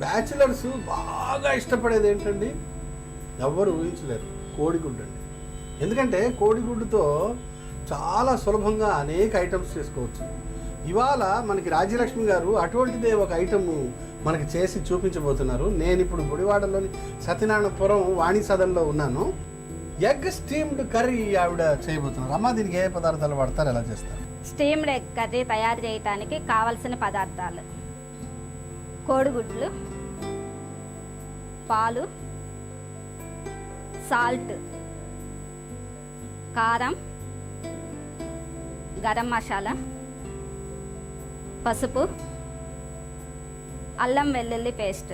Bachelors బాగా ఇష్టపడేది ఏంటండి, ఎవ్వరు ఊహించలేరు, కోడిగుడ్డు అండి. ఎందుకంటే కోడిగుడ్డుతో చాలా సులభంగా అనేక ఐటమ్స్ చేసుకోవచ్చు. ఇవాళ మనకి రాజ్యలక్ష్మి గారు అటువంటిదే ఒక ఐటమ్ మనకి చేసి చూపించబోతున్నారు. నేను ఇప్పుడు గుడివాడలోని సత్యనారాయణపురం వాణి సదన్లో ఉన్నాను. ఎగ్ స్టీమ్డ్ కర్రీ ఆవిడ చేయబోతున్నారు. అమ్మ, దీనికి ఏ పదార్థాలు వాడతారు, ఎలా చేస్తారు? స్టీమ్డ్ ఎగ్ కర్రీ తయారు చేయడానికి కావలసిన పదార్థాలు: కోడిగుడ్లు, పాలు, సాల్ట్, కారం, గరం మసాలా, పసుపు, అల్లం వెల్లుల్లి పేస్ట్,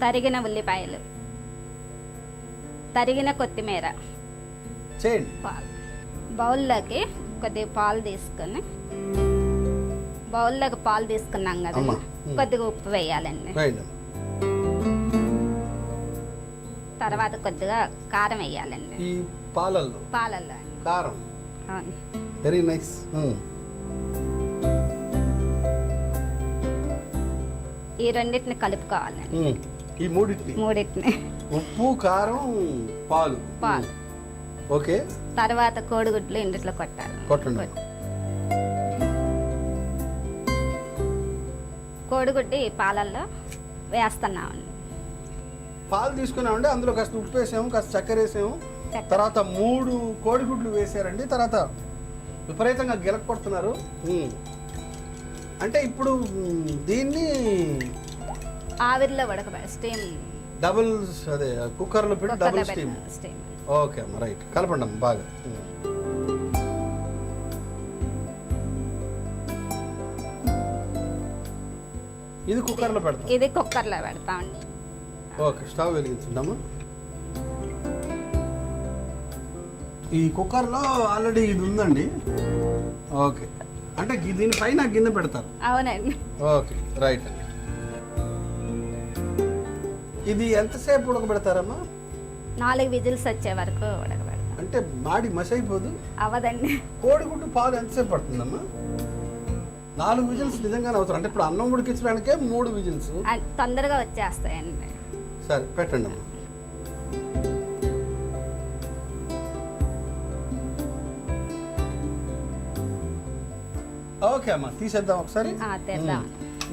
తరిగిన ఉల్లిపాయలు, తరిగిన కొత్తిమీర. చేయండి. పాలు బౌల్లోకి కొద్దిగా పాలు తీసుకొని, బౌల్లోకి పాలు తీసుకున్నాం కదా, కొద్దిగా ఉప్పు వేయాలండి. తర్వాత కొద్దిగా కారం వేయాలండి. ఈ పాలల్లో కారం. అవును. Very nice. ఈ రెండింటిని కలుపుకోవాలండి. ఈ మూడింటిని ఉప్పు, కారం, పాలు. ఓకే. తర్వాత కోడిగుడ్లు ఇంటిలో కొట్టండి. కోడిగుడ్డు ఈ పాలల్లో వేస్తున్నామండి. పాలు తీసుకున్నామండి, అందులో కాస్త ఉప్పు వేసాము, కాస్త చక్కెర వేసాము, తర్వాత 3 కోడిగుడ్లు వేసారండి. తర్వాత విపరీతంగా గిలక కొడుతున్నారు. అంటే ఇప్పుడు దీన్ని ఆవిరిలో ఉడకబెట్టి స్టీమ్, డబుల్, అదే కుక్కర్లో పెట్టి డబుల్ స్టీమ్. ఓకే అమ్మ, రైట్. కలపండి అమ్మ బాగా. ఇది కుక్కర్లో పెడతాం. ఇది కుక్కర్లో పెడతామండి. ఓకే, స్టవ్ వెలిగించుందామా. ఈ కుక్కర్లో ఆల్రెడీ ఇది ఉందండి. ఓకే, అంటే దీనిపైన గిన్నె పెడతారు. అవునండి. ఓకే, రైట్ అండి. ఇది ఎంతసేపు ఉడకబెడతారమ్మా? 4 విజిల్స్ వచ్చే వరకు ఉడకబెడతాం. అంటే మాడి మసి అయిపోదు? అవదండి. కోడిగుడ్డు పాలు ఎంతసేపు పడుతుందమ్మా? 4 విజిల్స్ నిజంగానే అవుతారు. అంటే ఇప్పుడు అన్నం ఉడికించడానికే 3 విజిల్స్. తొందరగా వచ్చేస్తాయండి. సరే, పెట్టండి అమ్మా. ఓకే అమ్మా, తీసేద్దాం ఒకసారి.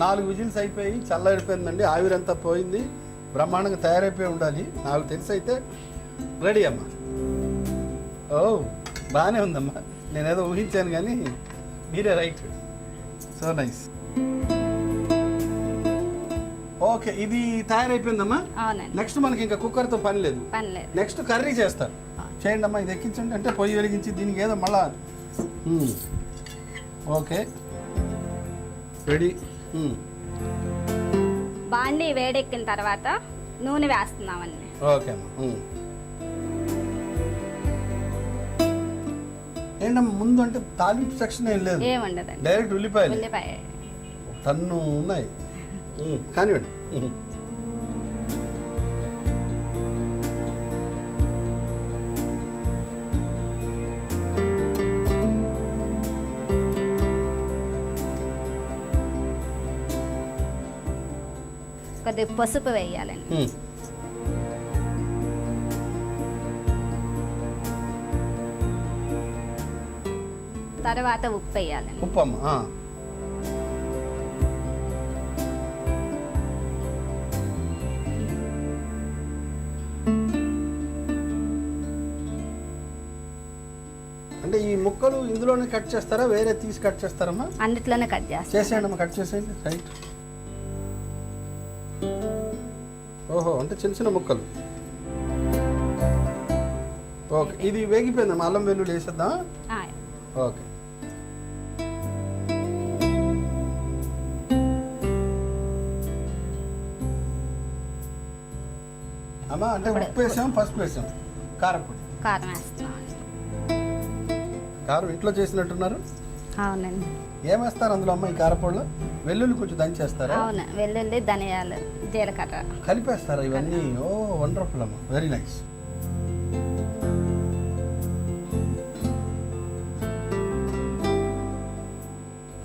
4 విజిల్స్ అయిపోయి చల్లడిపోయిందండి, ఆవిరంతా పోయింది, బ్రహ్మాండంగా తయారైపోయి ఉండాలి. నాకు తెలిసి అయితే రెడీ అమ్మా. ఓ, బాగానే ఉందమ్మా. నేనేదో ఊహించాను కానీ మీరే రైట్. So nice. ఓకే, ఇది తయారైపోయిందమ్మా. నెక్స్ట్ మనకి ఇంకా కుక్కర్తో పని లేదు. నెక్స్ట్ కర్రీ చేస్తారు. చేయండి అమ్మా, ఇది ఎక్కించండి. అంటే పొయ్యి వెలిగించి దీనికి ఏదో మళ్ళా. Okay, ready. బాండి వేడెక్కిన తర్వాత నూనె వేస్తున్నామండి. ఓకే అమ్మా. ఏంటమ్మా ముందు, అంటే తాలింపు సెక్షన్ ఏం లేదు, ఏముండదండి, డైరెక్ట్ ఉల్లిపాయ టన్ను ఉన్నాయి. కానివ్వండి. కొద్దిగా పసుపు వేయాలండి. తర్వాత ఉప్పు వేయాలండి. ఉప్పు అమ్మా. అంటే ఈ ముక్కలు ఇందులోనే కట్ చేస్తారా, వేరే తీసి కట్ చేస్తారమ్మా? అన్నిట్లోనే కట్ చేస్తాం. చేసేయండి అమ్మా, కట్ చేసేయండి. రైట్. ఓహో, అంటే చిన్న చిన్న ముక్కలు. ఓకే, ఇది వేగిపోయిందమ్మా. అల్లం వెల్లుల్లి వేసేద్దాం. ఓకే. అమ్మా, అంటే ఉప్పు వేసాం, పసుపు వేసాం, కారపొడి. కారం వేస్తున్నాం. కారం ఇంట్లో చేసినట్టున్నారు? అవునండి. ఏమేస్తారు అందులో అమ్మ ఈ కారపొడిలో? వెల్లుల్లి కొంచెం దంచేస్తారా? అవును, వెల్లుల్లి, ధనియాలు, జీలకర్ర కలిపేస్తారా ఇవన్నీ? ఓ, వండర్ఫుల్ అమ్మ, వెరీ నైస్.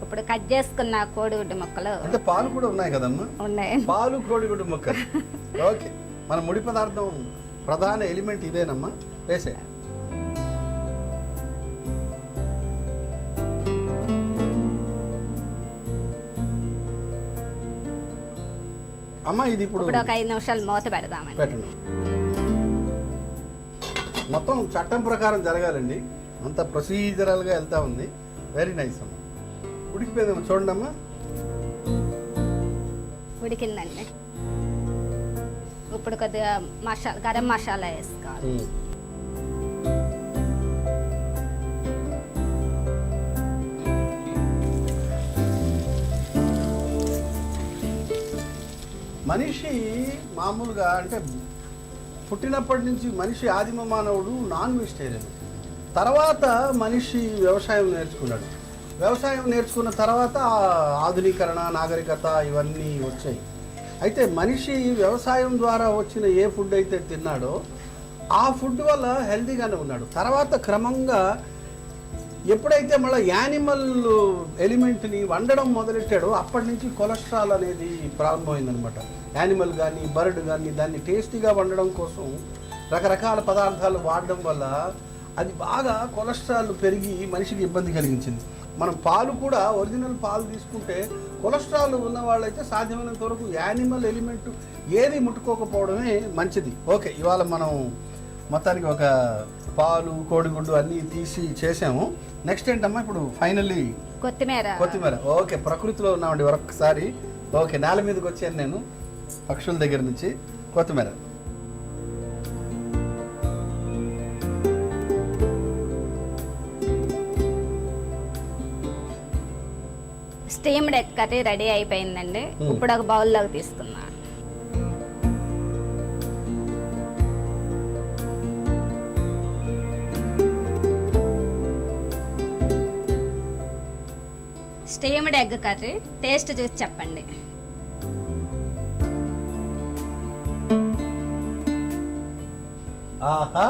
ఇప్పుడు ఇప్పుడు కట్ చేసుకున్న కోడిగుడ్డు ముక్కలు అంటే పాలు కూడా ఉన్నాయి కదమ్మా, ఉన్నాయి. పాలు కోడిగుడ్డు ముక్కలు. ఓకే, మన ముడి పదార్థం ప్రధాన ఎలిమెంట్ ఇదేనమ్మా, వేసే. అమ్మ ఇది ఇప్పుడు ఒక 5 నిమిషాలు మూత పెడదామండి. పెట్టండి. మొత్తం చట్టం ప్రకారం జరగాలండి, అంత ప్రొసీజరల్గా వెళ్తా ఉంది. వెరీ నైస్ అమ్మ. ఉడికిపోయిందమ్మా, చూడండి అమ్మా. ఉడికిందండి. ఇప్పుడు కొద్దిగా గరం మసాలా వేసుకోవాలి. మనిషి మామూలుగా అంటే పుట్టినప్పటి నుంచి మనిషి ఆదిమ మానవుడు నాన్ వెజిటేరియన్. తర్వాత మనిషి వ్యవసాయం నేర్చుకున్నాడు. వ్యవసాయం నేర్చుకున్న తర్వాత ఆధునీకరణ, నాగరికత ఇవన్నీ వచ్చాయి. అయితే మనిషి వ్యవసాయం ద్వారా వచ్చిన ఏ ఫుడ్ అయితే తిన్నాడో ఆ ఫుడ్ వల్ల హెల్తీగానే ఉన్నాడు. తర్వాత క్రమంగా ఎప్పుడైతే మళ్ళీ యానిమల్ ఎలిమెంట్ని వండడం మొదలెట్టాడో అప్పటి నుంచి కొలెస్ట్రాల్ అనేది ప్రారంభమైందనమాట. యానిమల్ కానీ బర్డ్ కానీ దాన్ని టేస్టీగా వండడం కోసం రకరకాల పదార్థాలు వాడడం వల్ల అది బాగా కొలెస్ట్రాల్ పెరిగి మనిషికి ఇబ్బంది కలిగించింది. మనం పాలు కూడా ఒరిజినల్ పాలు తీసుకుంటే కొలెస్ట్రాల్ ఉన్న వాళ్ళైతే సాధ్యమైనంత వరకు యానిమల్ ఎలిమెంట్ ఏది ముట్టుకోకపోవడమే మంచిది. ఓకే, ఇవాళ మనం మొత్తానికి ఒక పాలు కోడిగుడ్డు అన్నీ తీసి చేసాము. నెక్స్ట్ ఏంటమ్మా ఇప్పుడు ఫైనల్లీ కొత్తిమీర. ఓకే, ప్రకృతిలో ఉన్నామండి ఒక్కసారి. ఓకే, నేల మీదకి వచ్చాను నేను పక్షుల దగ్గర నుంచి. కొత్తిమీర స్టీమ్డ్ ఎగ్ కర్రీ రెడీ అయిపోయిందండి. ఇప్పుడు ఒక బౌల్లోకి తీసుకున్నాను. స్టీమ్డ్ ఎగ్ కర్రీ టేస్ట్ చూసి చెప్పండి. ఆహా,